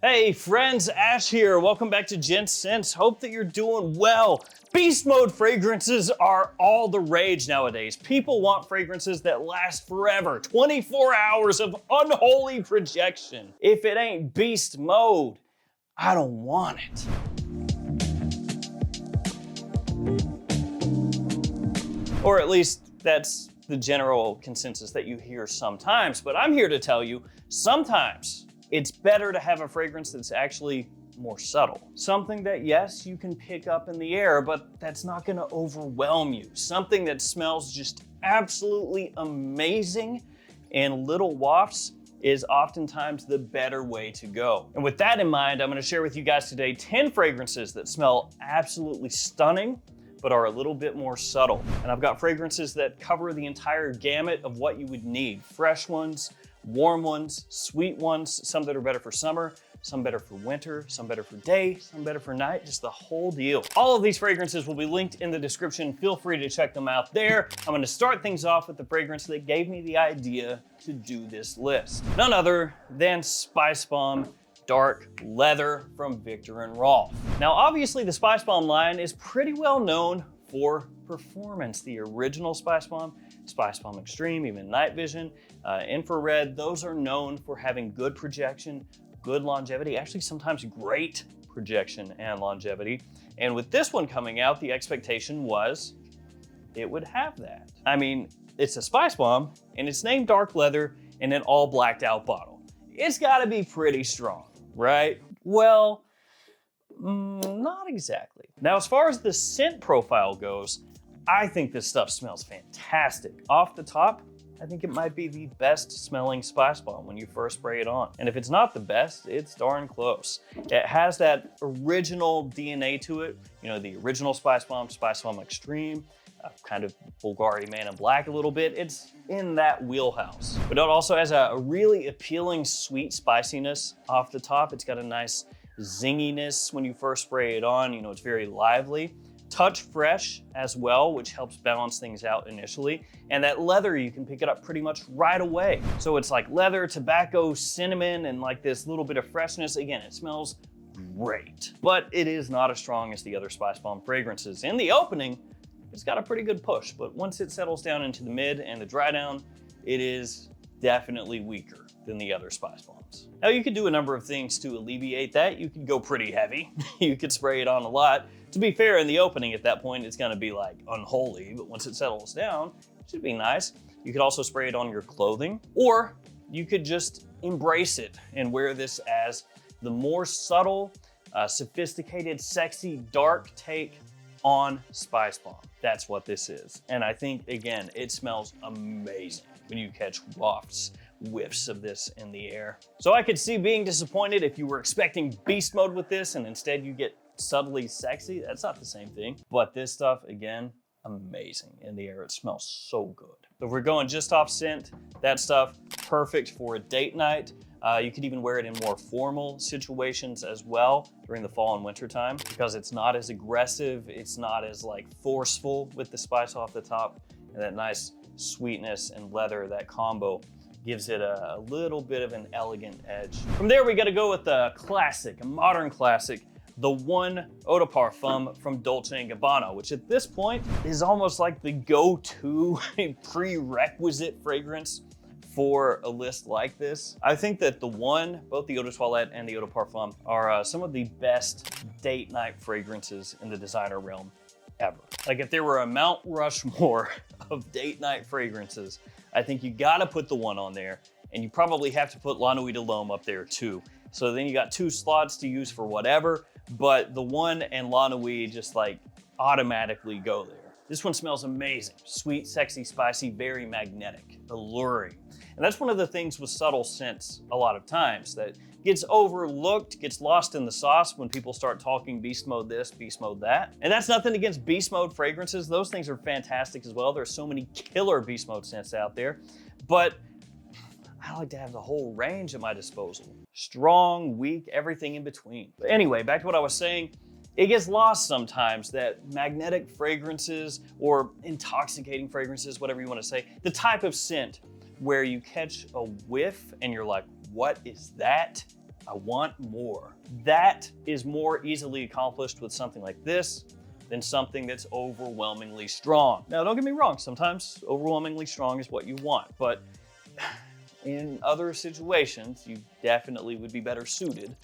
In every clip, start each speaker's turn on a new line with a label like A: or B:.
A: Hey friends, Ash here. Welcome back to Gents. Hope that you're doing well. Beast mode fragrances are all the rage nowadays. People want fragrances that last forever, 24 hours of unholy projection. If it ain't beast mode, I don't want it. Or at least that's the general consensus that you hear sometimes, but I'm here to tell you, sometimes it's better to have a fragrance that's actually more subtle. Something that, yes, you can pick up in the air, but that's not gonna overwhelm you. Something that smells just absolutely amazing in little wafts is oftentimes the better way to go. And with that in mind, I'm gonna share with you guys today 10 fragrances that smell absolutely stunning, but are a little bit more subtle. And I've got fragrances that cover the entire gamut of what you would need. Fresh ones, warm ones, sweet ones, some that are better for summer, some better for winter, some better for day, some better for night, just the whole deal. All of these fragrances will be linked in the description. Feel free to check them out there. I'm gonna start things off with the fragrance that gave me the idea to do this list. None other than Spice Bomb Dark Leather from Viktor & Rolf. Now, obviously the Spice Bomb line is pretty well known for performance. The original Spice Bomb Extreme, even Night Vision, Infrared, those are known for having good projection, good longevity, actually sometimes great projection and longevity. And with this one coming out, the expectation was it would have that. I mean, it's a Spice Bomb and it's named Dark Leather in an all blacked out bottle. It's gotta be pretty strong, right? Well, not exactly. Now, as far as the scent profile goes, I think this stuff smells fantastic. Off the top, I think it might be the best smelling Spice Bomb when you first spray it on. And if it's not the best, it's darn close. It has that original DNA to it. You know, the original Spice Bomb Extreme, kind of Bulgari Man in Black a little bit. It's in that wheelhouse. But it also has a really appealing sweet spiciness off the top. It's got a nice zinginess when you first spray it on. You know, it's very lively. Touch fresh as well, which helps balance things out initially. And that leather, you can pick it up pretty much right away. So it's like leather, tobacco, cinnamon, and like this little bit of freshness. Again, it smells great, but it is not as strong as the other Spice Bomb fragrances. In the opening, it's got a pretty good push, but once it settles down into the mid and the dry down, it is definitely weaker than the other Spice Bombs. Now, you could do a number of things to alleviate that. You could go pretty heavy. You could spray it on a lot. To be fair, in the opening at that point, it's gonna be like unholy, but once it settles down, it should be nice. You could also spray it on your clothing, or you could just embrace it and wear this as the more subtle, sophisticated, sexy, dark take on Spice Bomb. That's what this is. And I think, again, it smells amazing when you catch whiffs of this in the air. So I could see being disappointed if you were expecting beast mode with this and instead you get subtly sexy. That's not the same thing. But this stuff, again, amazing in the air. It smells so good. So if we're going just off scent, that stuff, perfect for a date night. You could even wear it in more formal situations as well during the fall and winter time because it's not as aggressive. It's not as like forceful with the spice off the top, and that nice sweetness and leather, that combo gives it a little bit of an elegant edge. From there, we gotta go with a classic, a modern classic, the one Eau de Parfum from Dolce & Gabbana, which at this point is almost like the go-to prerequisite fragrance for a list like this. I think that the one, both the Eau de Toilette and the Eau de Parfum, are some of the best date night fragrances in the designer realm ever. Like if there were a Mount Rushmore of date night fragrances, I think you gotta put the one on there, and you probably have to put La Nuit de l'Homme up there too. So then you got two slots to use for whatever, but the one and La Nuit just like automatically go there. This one smells amazing. Sweet, sexy, spicy, very magnetic, alluring. And that's one of the things with subtle scents a lot of times that gets overlooked, gets lost in the sauce when people start talking beast mode this, beast mode that. And that's nothing against beast mode fragrances. Those things are fantastic as well. There's so many killer beast mode scents out there, but I like to have the whole range at my disposal. Strong, weak, everything in between. But anyway, back to what I was saying. It gets lost sometimes that magnetic fragrances or intoxicating fragrances, whatever you want to say, the type of scent where you catch a whiff and you're like, what is that? I want more. That is more easily accomplished with something like this than something that's overwhelmingly strong. Now, don't get me wrong, sometimes overwhelmingly strong is what you want, but in other situations, you definitely would be better suited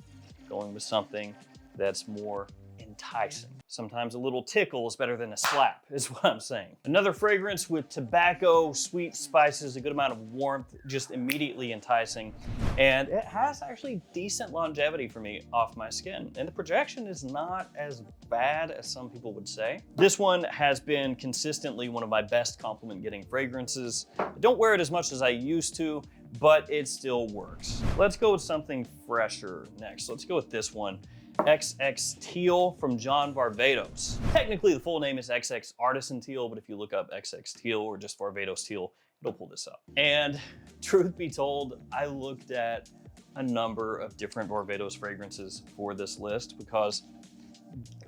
A: going with something that's more enticing. Sometimes a little tickle is better than a slap, is what I'm saying. Another fragrance with tobacco, sweet spices, a good amount of warmth, just immediately enticing. And it has actually decent longevity for me off my skin. And the projection is not as bad as some people would say. This one has been consistently one of my best compliment getting fragrances. I don't wear it as much as I used to, but it still works. Let's go with something fresher next. Let's go with this one. XX Teal from John Varvatos. Technically, the full name is XX Artisan Teal, but if you look up XX Teal or just Varvatos Teal, it'll pull this up. And truth be told, I looked at a number of different Varvatos fragrances for this list because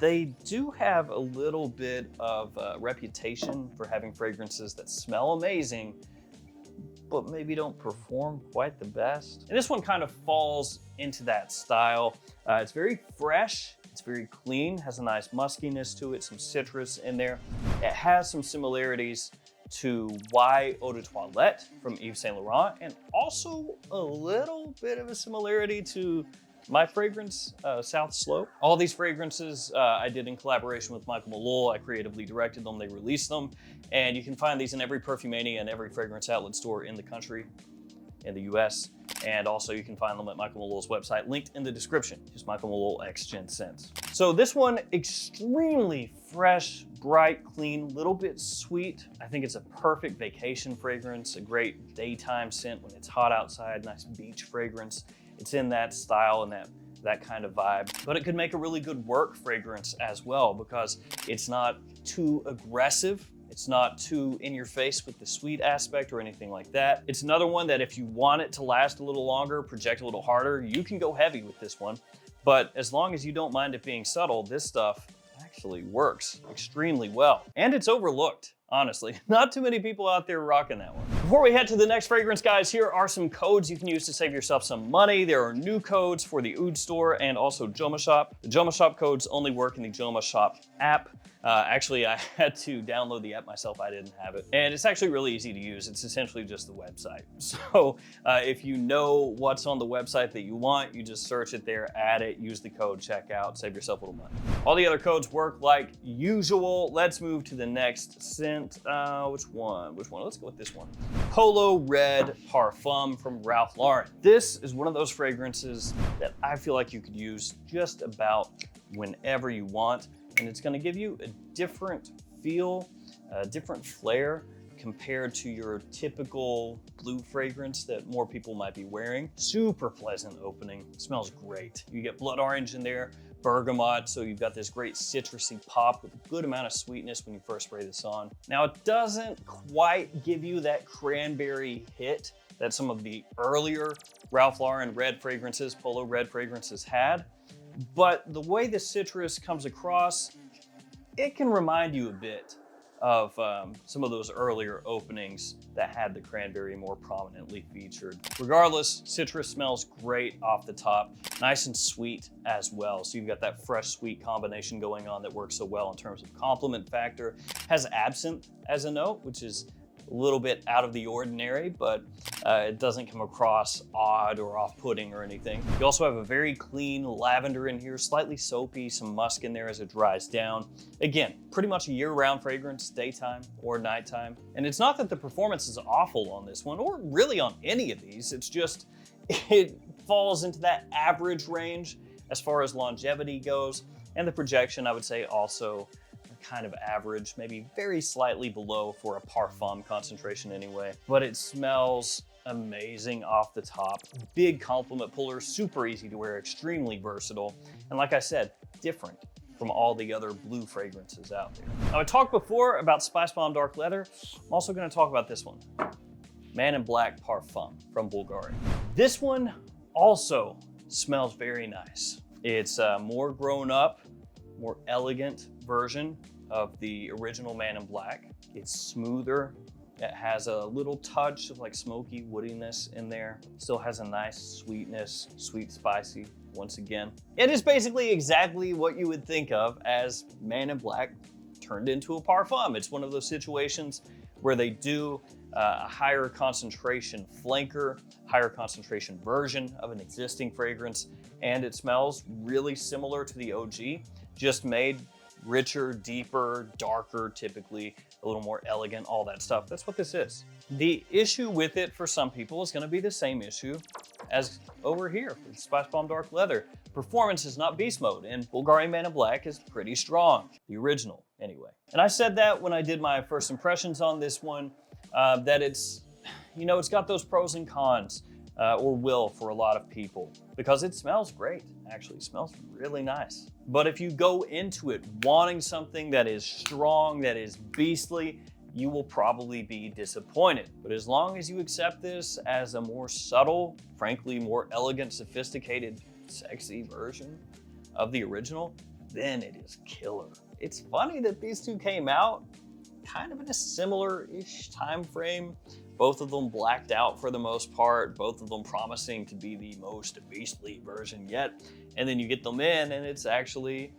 A: they do have a little bit of a reputation for having fragrances that smell amazing, but maybe don't perform quite the best. And this one kind of falls into that style. It's very fresh, it's very clean, has a nice muskiness to it, some citrus in there. It has some similarities to Y Eau de Toilette from Yves Saint Laurent, and also a little bit of a similarity to my fragrance, South Slope. All these fragrances I did in collaboration with Michael Malol. I creatively directed them, they released them, and you can find these in every Perfumania and every fragrance outlet store in the country, in the US, and also you can find them at Michael Malol's website, linked in the description. Just Michael Malol X Gents. So this one, extremely fresh, bright, clean, little bit sweet. I think it's a perfect vacation fragrance, a great daytime scent when it's hot outside, nice beach fragrance. It's in that style and that kind of vibe, but it could make a really good work fragrance as well because it's not too aggressive. It's not too in your face with the sweet aspect or anything like that. It's another one that if you want it to last a little longer, project a little harder, you can go heavy with this one. But as long as you don't mind it being subtle, this stuff actually works extremely well. And it's overlooked, honestly. Not too many people out there rocking that one. Before we head to the next fragrance, guys, here are some codes you can use to save yourself some money. There are new codes for the Oud store and also JOMASHOP. The JOMASHOP codes only work in the JOMASHOP app. Actually, I had to download the app myself. I didn't have it. And it's actually really easy to use. It's essentially just the website. So if you know what's on the website that you want, you just search it there, add it, use the code, check out, save yourself a little money. All the other codes work like usual. Let's move to the next scent. Which one? Let's go with this one. Polo Red Parfum from Ralph Lauren. This is one of those fragrances that I feel like you could use just about whenever you want. And it's gonna give you a different feel, a different flair compared to your typical blue fragrance that more people might be wearing. Super pleasant opening, smells great. You get blood orange in there, bergamot, so you've got this great citrusy pop with a good amount of sweetness when you first spray this on. Now it doesn't quite give you that cranberry hit that some of the earlier Ralph Lauren red fragrances, Polo Red fragrances had, but the way the citrus comes across, it can remind you a bit of some of those earlier openings that had the cranberry more prominently featured. Regardless, citrus smells great off the top, nice and sweet as well. So you've got that fresh sweet combination going on that works so well in terms of complement factor. Has absinthe as a note, which is a little bit out of the ordinary, but it doesn't come across odd or off-putting or anything. You also have a very clean lavender in here, slightly soapy, some musk in there as it dries down. Again, pretty much a year-round fragrance, daytime or nighttime. And it's not that the performance is awful on this one, or really on any of these, it's just, it falls into that average range as far as longevity goes. And the projection, I would say, also kind of average, maybe very slightly below for a parfum concentration anyway, but it smells amazing off the top. Big compliment puller, super easy to wear, extremely versatile. And like I said, different from all the other blue fragrances out there. Now I talked before about Spice Bomb Dark Leather. I'm also gonna talk about this one. Man in Black Parfum from Bulgari. This one also smells very nice. It's a more grown up, more elegant version of the original Man in Black. It's smoother, It has a little touch of like smoky woodiness in there. Still has a nice sweetness, sweet, spicy, once again. It is basically exactly what you would think of as Man in Black turned into a parfum. It's one of those situations where they do a higher concentration flanker, higher concentration version of an existing fragrance, and it smells really similar to the OG, just made richer, deeper, darker, typically a little more elegant, all that stuff. That's what this is. The issue with it for some people is going to be the same issue as over here with Spice Bomb Dark Leather. Performance is not beast mode, and Bulgari Man in Black is pretty strong, the original anyway. And I said that when I did my first impressions on this one, that it's, you know, it's got those pros and cons, or will for a lot of people, because it smells great. Actually, it smells really nice. But if you go into it wanting something that is strong, that is beastly, you will probably be disappointed. But as long as you accept this as a more subtle, frankly, more elegant, sophisticated, sexy version of the original, then it is killer. It's funny that these two came out kind of in a similar-ish time frame. Both of them blacked out for the most part, both of them promising to be the most beastly version yet. And then you get them in and it's actually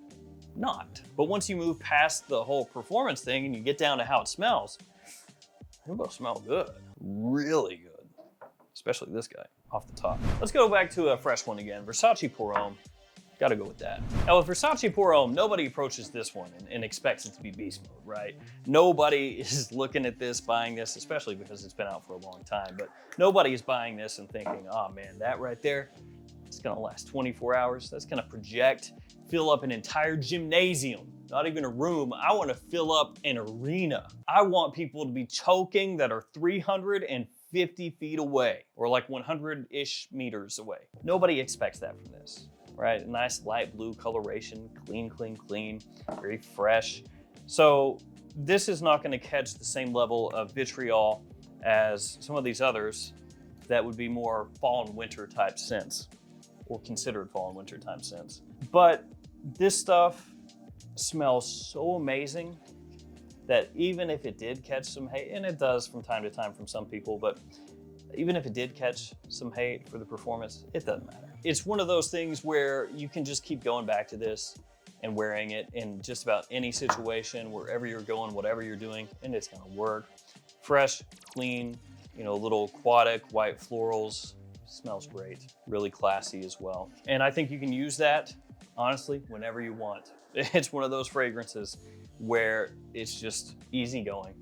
A: not. But once you move past the whole performance thing and you get down to how it smells, they both smell good, really good. Especially this guy off the top. Let's go back to a fresh one again. Versace Pour Homme. Gotta go with that. Now with Versace Pour Homme, nobody approaches this one and expects it to be beast mode, right? Nobody is looking at this, buying this, especially because it's been out for a long time, but nobody is buying this and thinking, oh man, that right there, it's gonna last 24 hours. That's gonna project, fill up an entire gymnasium, not even a room. I wanna fill up an arena. I want people to be choking that are 350 feet away, or like 100-ish meters away. Nobody expects that from this. Right, nice light blue coloration, clean, clean, clean, very fresh. So this is not going to catch the same level of vitriol as some of these others that would be more fall and winter type scents, or considered fall and winter type scents. But this stuff smells so amazing that even if it did catch some hate, and it does from time to time from some people, but even if it did catch some hate for the performance, it doesn't matter. It's one of those things where you can just keep going back to this and wearing it in just about any situation, wherever you're going, whatever you're doing, and it's gonna work. Fresh, clean, you know, little aquatic, white florals, smells great. Really classy as well. And I think you can use that, honestly, whenever you want. It's one of those fragrances where it's just easygoing.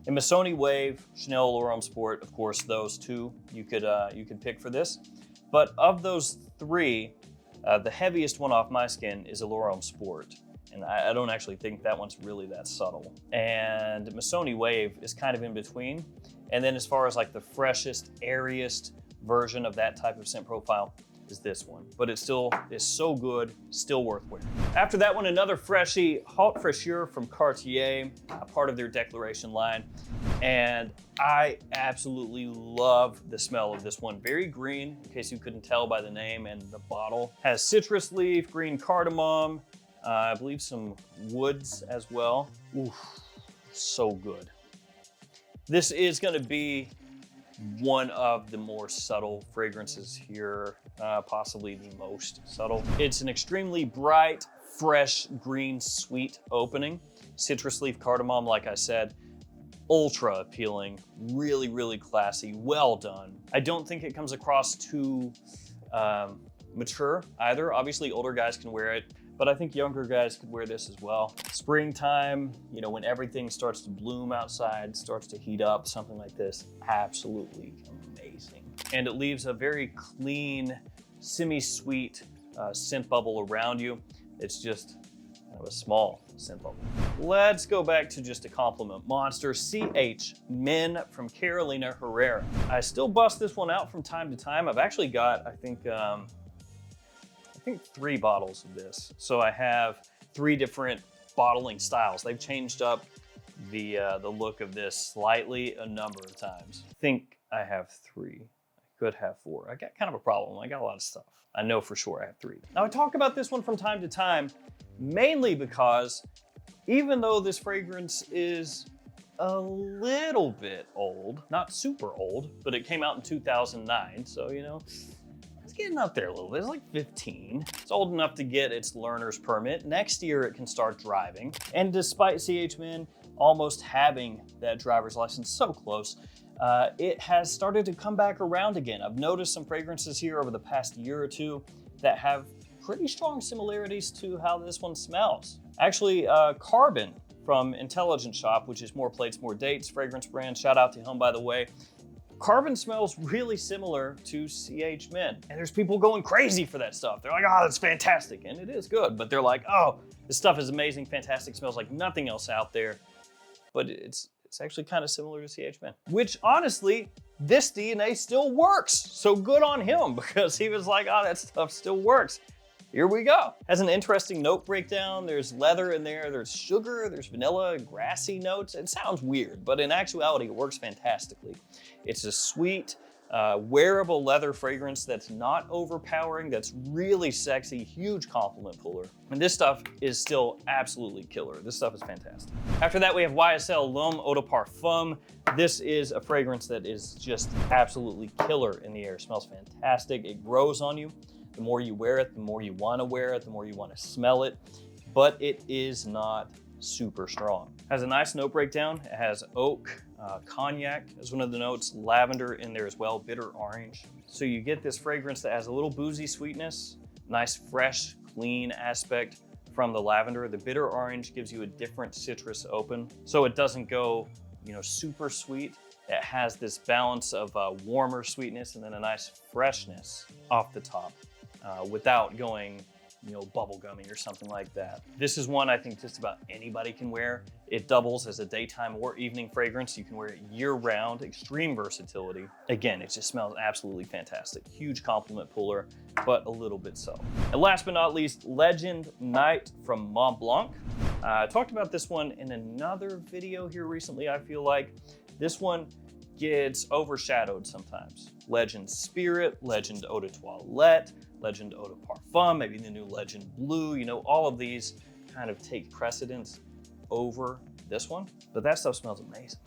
A: And Missoni Wave, Chanel L'Homme Sport, of course, those two you could pick for this. But of those three, the heaviest one off my skin is a L'Homme Sport. And I don't actually think that one's really that subtle. And Missoni Wave is kind of in between. And then as far as like the freshest, airiest version of that type of scent profile is this one. But it still is so good, still worth wearing. After that one, another freshie, Haute Fraîcheur from Cartier, a part of their Declaration line. And I absolutely love the smell of this one. Very green, in case you couldn't tell by the name and the bottle. Has citrus leaf, green cardamom, I believe some woods as well. Oof, so good. This is gonna be one of the more subtle fragrances here, possibly the most subtle. It's an extremely bright, fresh, green, sweet opening. Citrus leaf cardamom, like I said, ultra appealing, really, really classy, well done. I don't think it comes across too mature either. Obviously, older guys can wear it, but I think younger guys could wear this as well. Springtime, you know, when everything starts to bloom outside, starts to heat up, something like this, absolutely amazing. And it leaves a very clean, semi-sweet scent bubble around you. It's just kind of a small scent bubble. Let's go back to just a compliment monster, CH Men from Carolina Herrera. I still bust this one out from time to time. I've actually got, I think 3 bottles of this. So I have 3 different bottling styles. They've changed up the look of this slightly a number of times. I think I have 3. I could have 4. I got kind of a problem. I got a lot of stuff. I know for sure I have 3. Now I talk about this one from time to time, mainly because even though this fragrance is a little bit old, not super old, but it came out in 2009. So, you know, it's getting up there a little bit. It's like 15. It's old enough to get its learner's permit. Next year, it can start driving. And despite CH-Men almost having that driver's license so close, it has started to come back around again. I've noticed some fragrances here over the past year or two that have pretty strong similarities to how this one smells. Actually, Carbon from Intelligent Shop, which is More Plates, More Dates, fragrance brand. Shout out to him, by the way. Carbon smells really similar to CH-Men. And there's people going crazy for that stuff. They're like, oh, that's fantastic. And it is good, but they're like, oh, this stuff is amazing, fantastic, smells like nothing else out there. But it's actually kind of similar to CH-Men, which honestly, this DNA still works. So good on him, because he was like, oh, that stuff still works. Here we go. Has an interesting note breakdown. There's leather in there, there's sugar, there's vanilla, grassy notes. It sounds weird, but in actuality, it works fantastically. It's a sweet, wearable leather fragrance that's not overpowering, that's really sexy, huge compliment puller. And this stuff is still absolutely killer. This stuff is fantastic. After that, we have YSL L'Homme Eau de Parfum. This is a fragrance that is just absolutely killer in the air. It smells fantastic. It grows on you. The more you wear it, the more you want to wear it, the more you want to smell it, but it is not super strong. Has a nice note breakdown. It has oak, cognac as one of the notes, lavender in there as well, bitter orange. So you get this fragrance that has a little boozy sweetness, nice, fresh, clean aspect from the lavender. The bitter orange gives you a different citrus open, so it doesn't go, you know, super sweet. It has this balance of warmer sweetness and then a nice freshness off the top. Without going, you know, bubblegummy or something like that. This is one I think just about anybody can wear. It doubles as a daytime or evening fragrance. You can wear it year round, extreme versatility. Again, it just smells absolutely fantastic. Huge compliment puller, but a little bit subtle. And last but not least, Legend Night from Mont Blanc. I talked about this one in another video here recently, I feel like. This one gets overshadowed sometimes. Legend Spirit, Legend Eau de Toilette, Legend Eau de Parfum, maybe the new Legend Blue, you know, all of these kind of take precedence over this one, but that stuff smells amazing.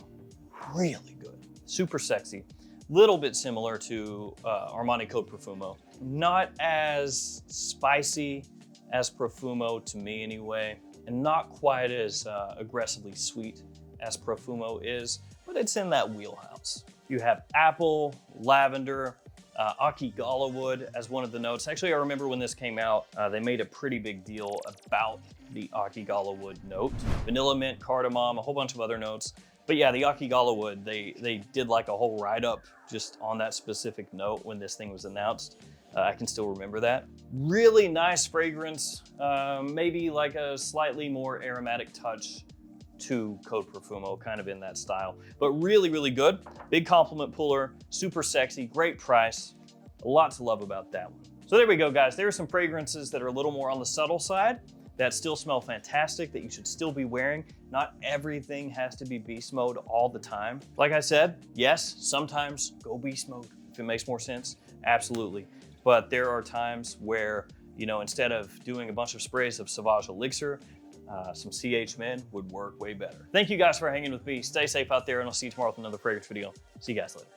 A: Really good, super sexy. Little bit similar to Armani Code Profumo. Not as spicy as Profumo to me anyway, and not quite as aggressively sweet as Profumo is, but it's in that wheelhouse. You have apple, lavender, Akigala wood as one of the notes. Actually, I remember when this came out, they made a pretty big deal about the Akigala wood note. Vanilla mint, cardamom, a whole bunch of other notes. But yeah, the Akigala wood, they did like a whole write-up just on that specific note when this thing was announced. I can still remember that. Really nice fragrance, maybe like a slightly more aromatic touch to Code Profumo, kind of in that style, but really, really good. Big compliment puller, super sexy, great price. A lot to love about that one. So there we go, guys. There are some fragrances that are a little more on the subtle side that still smell fantastic, that you should still be wearing. Not everything has to be beast mode all the time. Like I said, yes, sometimes go beast mode if it makes more sense, absolutely. But there are times where, you know, instead of doing a bunch of sprays of Sauvage Elixir, some CH-Men would work way better. Thank you guys for hanging with me. Stay safe out there, and I'll see you tomorrow with another fragrance video. See you guys later.